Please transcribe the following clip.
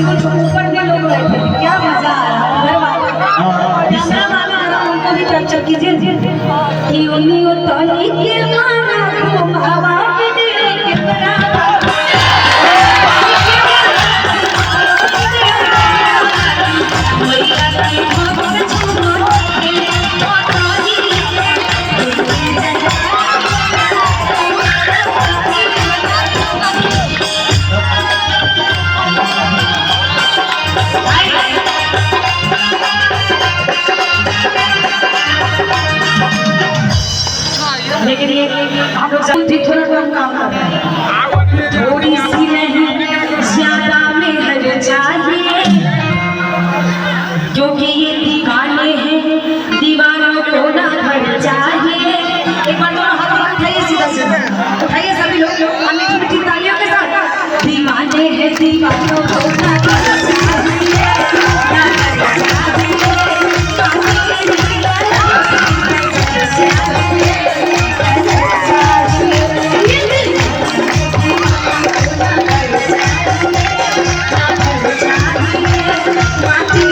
कुछ ऊपर भी लोग बैठे थे, क्या मजा आया। घर वाले कैमरा वाले जरा उनको भी कैप्चर कीजिए कि उन्हीं तो निकल मारा घुमावा वीडियो कैमरा लेकिन ये हम लोग सब थोड़ा कम काम कर रहे हैं, थोड़ी सी नहीं ज्यादा मेहनत चाहिए, क्योंकि ये दीवाने हैं, दीवानों को ना घर चाहिए। एक बार तो हाथ उठाइए, सीधा सीधा उठाइए सभी लोग, मीठी मीठी तालियों के साथ। दीवाने हैं, दीवानों को ना घर चाहिए, ना घर चाहिए। Happy